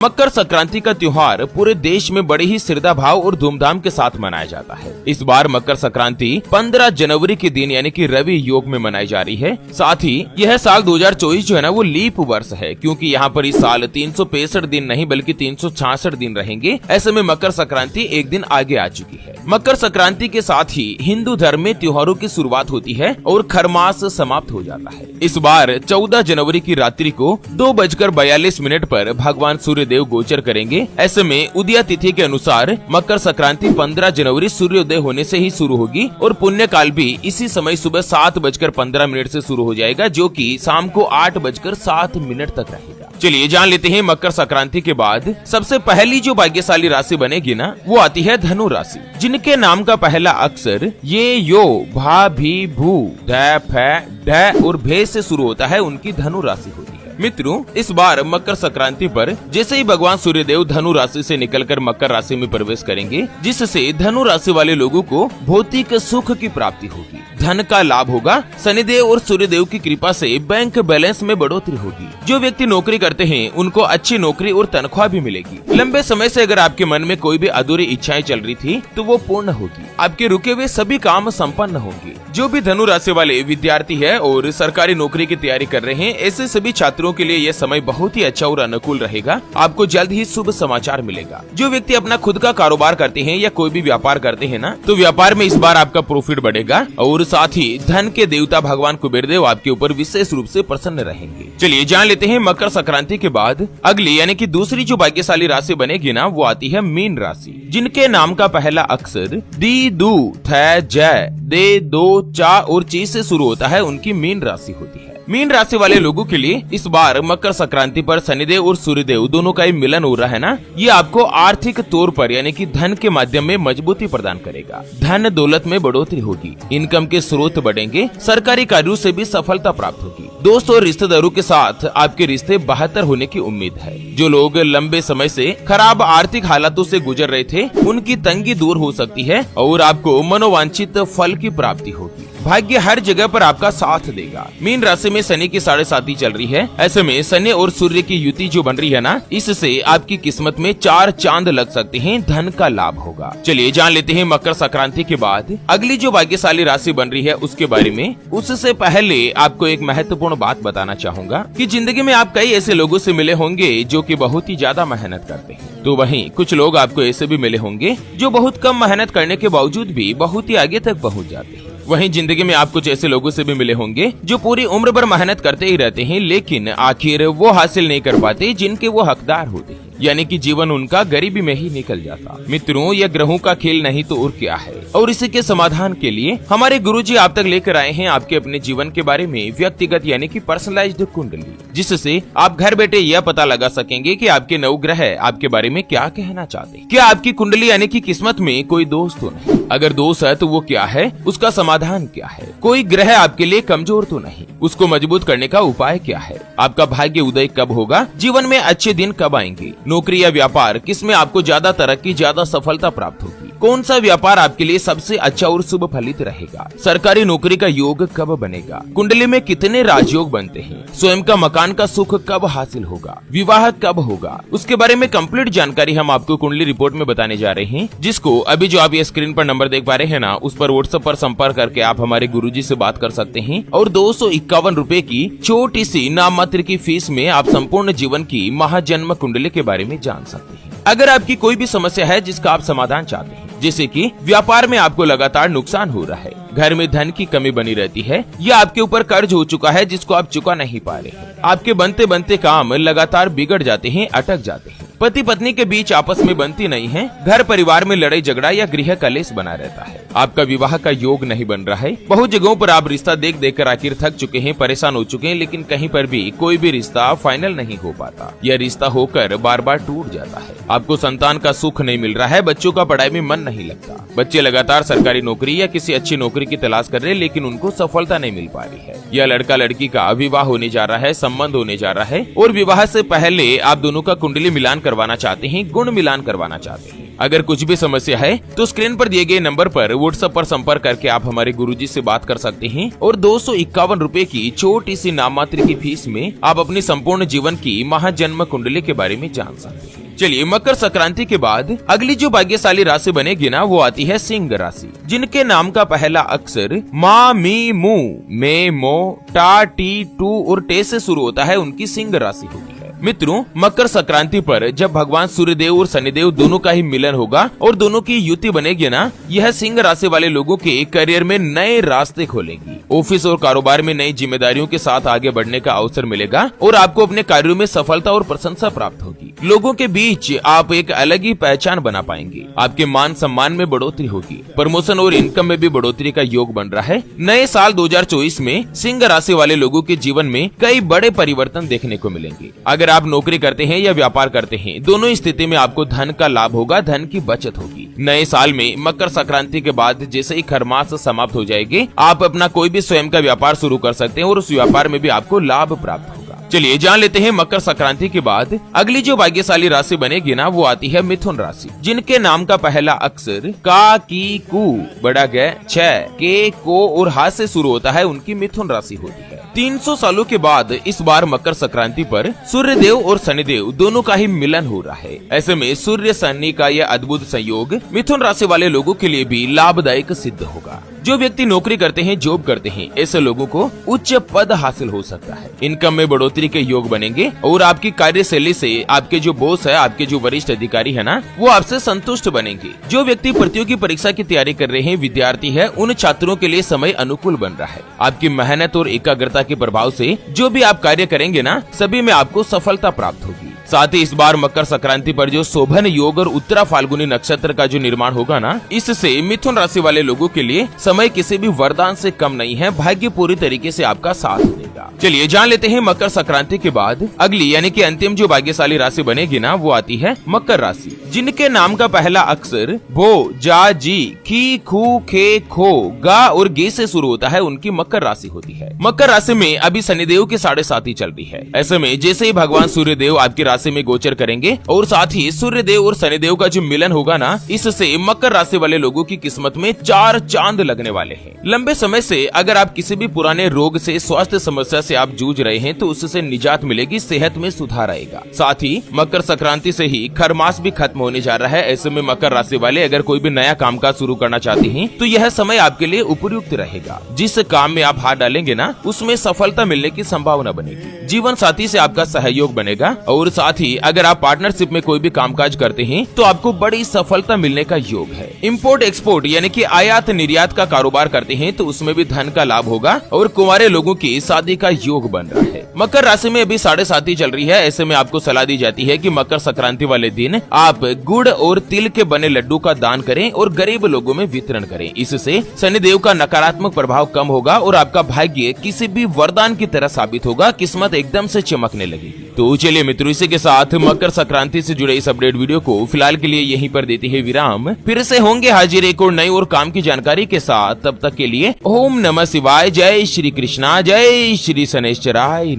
मकर संक्रांति का त्योहार पूरे देश में बड़े ही श्रद्धा भाव और धूमधाम के साथ मनाया जाता है। इस बार मकर संक्रांति 15 जनवरी के दिन यानी कि रवि योग में मनाई जा रही है। साथ ही यह साल 2024 जो है ना वो लीप वर्ष है, क्योंकि यहाँ पर इस साल 365 दिन नहीं बल्कि 366 दिन रहेंगे। ऐसे में मकर संक्रांति एक दिन आगे आ चुकी है। मकर संक्रांति के साथ ही हिंदू धर्म में त्योहारों की शुरुआत होती है और खरमास समाप्त हो जाता है। इस बार 14 जनवरी की रात्रि को 2:42 पर भगवान सूर्य देव गोचर करेंगे। ऐसे में उदया तिथि के अनुसार मकर संक्रांति 15 जनवरी सूर्योदय होने से ही शुरू होगी और पुण्य काल भी इसी समय सुबह 7:15 से शुरू हो जाएगा, जो कि शाम को 8:07 तक रहेगा। चलिए जान लेते हैं मकर संक्रांति के बाद सबसे पहली जो भाग्यशाली राशि बनेगी ना वो आती है धनु राशि, जिनके नाम का पहला अक्षर ये यो भा भी भू ध फ ढ और भे से शुरू होता है, उनकी धनु राशि होती है। मित्रों, इस बार मकर संक्रांति पर जैसे ही भगवान सूर्यदेव धनु राशि से निकलकर मकर राशि में प्रवेश करेंगे, जिससे धनु राशि वाले लोगों को भौतिक सुख की प्राप्ति होगी, धन का लाभ होगा। शनिदेव और सूर्यदेव की कृपा से बैंक बैलेंस में बढ़ोतरी होगी। जो व्यक्ति नौकरी करते हैं उनको अच्छी नौकरी और तनख्वाह भी मिलेगी। लंबे समय से अगर आपके मन में कोई भी अधूरी इच्छाएं चल रही थी तो वो पूर्ण होगी। आपके रुके हुए सभी काम संपन्न होंगे। जो भी धनु राशि वाले विद्यार्थी है और सरकारी नौकरी की तैयारी कर रहे हैं, ऐसे सभी छात्रों के लिए यह समय बहुत ही अच्छा और अनुकूल रहेगा। आपको जल्द ही शुभ समाचार मिलेगा। जो व्यक्ति अपना खुद का कारोबार करते हैं या कोई भी व्यापार करते हैं ना, तो व्यापार में इस बार आपका प्रॉफिट बढ़ेगा और साथ ही धन के देवता भगवान कुबेर देव आपके ऊपर विशेष रूप से प्रसन्न रहेंगे। चलिए जान लेते हैं मकर संक्रांति के बाद अगली यानी कि दूसरी जो भाग्यशाली राशि बनेगी ना वो आती है मीन राशि, जिनके नाम का पहला अक्षर दी दू थ ज दे दो चा और ची से शुरू होता है, उनकी मीन राशि होती है। मीन राशि वाले लोगों के लिए इस बार मकर संक्रांति पर शनिदेव और सूर्यदेव दोनों का ही मिलन हो रहा है ना, ये आपको आर्थिक तौर पर यानी कि धन के माध्यम में मजबूती प्रदान करेगा। धन दौलत में बढ़ोतरी होगी, इनकम के स्रोत बढ़ेंगे, सरकारी कार्यों से भी सफलता प्राप्त होगी। दोस्तों और रिश्तेदारों के साथ आपके रिश्ते बेहतर होने की उम्मीद है। जो लोग लंबे समय से खराब आर्थिक हालातों से गुजर रहे थे, उनकी तंगी दूर हो सकती है और आपको मनोवांछित फल की प्राप्ति होगी। भाग्य हर जगह पर आपका साथ देगा। मीन राशि में शनि की 7.5 चल रही है। ऐसे में शनि और सूर्य की युति जो बन रही है ना, इससे आपकी किस्मत में 4 चांद लग सकते हैं, धन का लाभ होगा। चलिए जान लेते हैं मकर संक्रांति के बाद अगली जो भाग्यशाली राशि बन रही है उसके बारे में। उससे पहले आपको एक महत्वपूर्ण बात बताना चाहूंगा कि जिंदगी में आप कई ऐसे लोगों से मिले होंगे जो कि बहुत ही ज्यादा मेहनत करते हैं, तो वहीं कुछ लोग आपको ऐसे भी मिले होंगे जो बहुत कम मेहनत करने के बावजूद भी बहुत ही आगे तक पहुँच जाते हैं। वहीं जिंदगी में आप कुछ ऐसे लोगों से भी मिले होंगे जो पूरी उम्र भर मेहनत करते ही रहते हैं, लेकिन आखिर वो हासिल नहीं कर पाते जिनके वो हकदार होते हैं, यानी कि जीवन उनका गरीबी में ही निकल जाता। मित्रों, यह ग्रहों का खेल नहीं तो और क्या है। और इसी के समाधान के लिए हमारे गुरुजी आप तक लेकर आए हैं आपके अपने जीवन के बारे में व्यक्तिगत यानी कि पर्सनलाइज्ड कुंडली, जिससे आप घर बैठे यह पता लगा सकेंगे कि आपके नवग्रह आपके बारे में क्या कहना चाहते हैं। क्या आपकी कुंडली यानी कि किस्मत में कोई दोष तो नहीं? अगर दोष है तो वो क्या है, उसका समाधान क्या है? कोई ग्रह आपके लिए कमजोर तो नहीं? उसको मजबूत करने का उपाय क्या है? आपका भाग्य उदय कब होगा? जीवन में अच्छे दिन कब आएंगे? नौकरी या व्यापार किसमें आपको ज्यादा तरक्की, ज्यादा सफलता प्राप्त होगी? कौन सा व्यापार आपके लिए सबसे अच्छा और शुभ फलित रहेगा? सरकारी नौकरी का योग कब बनेगा? कुंडली में कितने राजयोग बनते हैं? स्वयं का मकान का सुख कब हासिल होगा? विवाह कब होगा? उसके बारे में कंप्लीट जानकारी हम आपको कुंडली रिपोर्ट में बताने जा रहे हैं, जिसको अभी जो आप ये स्क्रीन पर नंबर देख पा रहे हैं ना, उस पर व्हाट्सएप पर संपर्क करके आप हमारे गुरुजी से बात कर सकते हैं और 251 रुपए की छोटी सी नाम मात्र की फीस में आप संपूर्ण जीवन की महाजन्म कुंडली के बारे में जान सकते हैं। अगर आपकी कोई भी समस्या है जिसका आप समाधान चाहते हैं, जैसे कि व्यापार में आपको लगातार नुकसान हो रहा है, घर में धन की कमी बनी रहती है, या आपके ऊपर कर्ज हो चुका है जिसको आप चुका नहीं पा रहे हैं, आपके बनते बनते काम लगातार बिगड़ जाते हैं, अटक जाते हैं, पति पत्नी के बीच आपस में बनती नहीं है, घर परिवार में लड़ाई झगड़ा या गृह कलेश बना रहता है, आपका विवाह का योग नहीं बन रहा है, बहुत जगहों पर आप रिश्ता देख देख कर आखिर थक चुके हैं, परेशान हो चुके हैं, लेकिन कहीं पर भी कोई भी रिश्ता फाइनल नहीं हो पाता, यह रिश्ता होकर बार बार टूट जाता है, आपको संतान का सुख नहीं मिल रहा है, बच्चों का पढ़ाई में मन नहीं लगता, बच्चे लगातार सरकारी नौकरी या किसी अच्छी नौकरी की तलाश कर रहे हैं लेकिन उनको सफलता नहीं मिल पा रही है, यह लड़का लड़की का विवाह होने जा रहा है, संबंध होने जा रहा है और विवाह से पहले आप दोनों का कुंडली मिलान करवाना चाहते हैं, गुण मिलान करवाना चाहते हैं। अगर कुछ भी समस्या है तो स्क्रीन पर दिए गए नंबर पर व्हाट्सएप पर संपर्क करके आप हमारे गुरुजी से बात कर सकते हैं और 251 रुपए की छोटी सी नाम मात्र की फीस में आप अपनी संपूर्ण जीवन की महाजन्म कुंडली के बारे में जान सकते हैं। चलिए, मकर संक्रांति के बाद अगली जो भाग्यशाली राशि बनेगी ना, वो आती है सिंह राशि, जिनके नाम का पहला अक्षर मा, मी, मू, मे, मो, टा, टी, टू और टे से शुरू होता है, उनकी सिंह राशि होती है। मित्रों, मकर संक्रांति पर जब भगवान सूर्यदेव और शनिदेव दोनों का ही मिलन होगा और दोनों की युति बनेगी ना, यह सिंह राशि वाले लोगों के करियर में नए रास्ते खोलेगी। ऑफिस और कारोबार में नई जिम्मेदारियों के साथ आगे बढ़ने का अवसर मिलेगा और आपको अपने कार्यों में सफलता और प्रशंसा प्राप्त होगी। लोगों के बीच आप एक अलग ही पहचान बना पाएंगे। आपके मान सम्मान में बढ़ोतरी होगी। प्रमोशन और इनकम में भी बढ़ोतरी का योग बन रहा है। नए साल 2024 में सिंह राशि वाले लोगों के जीवन में कई बड़े परिवर्तन देखने को मिलेंगे। अगर आप नौकरी करते हैं या व्यापार करते हैं, दोनों स्थिति में आपको धन का लाभ होगा, धन की बचत होगी। नए साल में मकर संक्रांति के बाद जैसे ही खरमास समाप्त हो जाएगी, आप अपना कोई भी स्वयं का व्यापार शुरू कर सकते हैं और उस व्यापार में भी आपको लाभ प्राप्त होगा। चलिए जान लेते हैं मकर संक्रांति के बाद अगली जो भाग्यशाली राशि बनेगी ना, वो आती है मिथुन राशि, जिनके नाम का पहला अक्षर का, की, कु, बड़ा ग, छ, के, को और हा से शुरू होता है, उनकी मिथुन राशि होती है। 300 सालों के बाद इस बार मकर संक्रांति पर सूर्यदेव और शनिदेव दोनों का ही मिलन हो रहा है। ऐसे में सूर्य शनि का यह अद्भुत संयोग मिथुन राशि वाले लोगों के लिए भी लाभदायक सिद्ध होगा। जो व्यक्ति नौकरी करते हैं, जॉब करते हैं, ऐसे लोगों को उच्च पद हासिल हो सकता है। इनकम में बढ़ोतरी के योग बनेंगे और आपकी कार्यशैली से आपके जो बॉस है, आपके जो वरिष्ठ अधिकारी है ना, वो आपसे संतुष्ट बनेंगे। जो व्यक्ति प्रतियोगी परीक्षा की तैयारी कर रहे हैं, विद्यार्थी है, उन छात्रों के लिए समय अनुकूल बन रहा है। आपकी मेहनत और एकाग्रता के प्रभाव से जो भी आप कार्य करेंगे ना, सभी में आपको सफलता प्राप्त होगी। साथ ही इस बार मकर संक्रांति पर जो शोभन योग और उत्तरा फाल्गुनी नक्षत्र का जो निर्माण होगा ना, इससे मिथुन राशि वाले लोगों के लिए समय किसी भी वरदान से कम नहीं है। भाग्य पूरी तरीके से आपका साथ देगा। चलिए जान लेते हैं मकर संक्रांति के बाद अगली यानी कि अंतिम जो भाग्यशाली राशि बनेगी ना, वो आती है मकर राशि, जिनके नाम का पहला अक्षर भो, जा, जी, खी, खू, खे, खो, गा और गे से शुरू होता है, उनकी मकर राशि होती है। मकर राशि में अभी शनिदेव की 7.5 चल रही है। ऐसे में जैसे ही भगवान सूर्यदेव आपकी राशि में गोचर करेंगे और साथ ही सूर्यदेव और शनिदेव का जो मिलन होगा ना, इससे मकर राशि वाले लोगों की किस्मत में 4 चांद लगने वाले हैं। लंबे समय से अगर आप किसी भी पुराने रोग से, स्वास्थ्य समस्या से आप जूझ रहे हैं, तो उससे निजात मिलेगी, सेहत में सुधार आएगा। साथ ही मकर संक्रांति से ही खरमास भी खत्म होने जा रहा है। ऐसे में मकर राशि वाले अगर कोई भी नया कामकाज शुरू करना चाहते हैं, तो यह समय आपके लिए उपयुक्त रहेगा। जिस काम में आप हाथ डालेंगे ना, उसमें सफलता मिलने की संभावना बनेगी। जीवन साथी से आपका सहयोग बनेगा और साथ ही अगर आप पार्टनरशिप में कोई भी कामकाज करते हैं, तो आपको बड़ी सफलता मिलने का योग है। इंपोर्ट एक्सपोर्ट यानी कि आयात निर्यात का कारोबार करते हैं, तो उसमें भी धन का लाभ होगा और कुंवारे लोगों की शादी का योग बन रहा है। मकर राशि में अभी 7.5 चल रही है। ऐसे में आपको सलाह दी जाती है कि मकर संक्रांति वाले दिन आप गुड़ और तिल के बने लड्डू का दान करें और गरीब लोगों में वितरण करें। इससे शनिदेव का नकारात्मक प्रभाव कम होगा और आपका भाग्य किसी भी वरदान की तरह साबित होगा। किस्मत एकदम से चमकने लगेगी। तो चलिए मित्रों, इसी के साथ मकर संक्रांति से जुड़े इस अपडेट वीडियो को फिलहाल के लिए यहीं पर देते हैं विराम। फिर से होंगे हाजिर एक और नई और काम की जानकारी के साथ। तब तक के लिए ओम नमः शिवाय, जय श्री कृष्णा, जय श्री शनैश्चराय।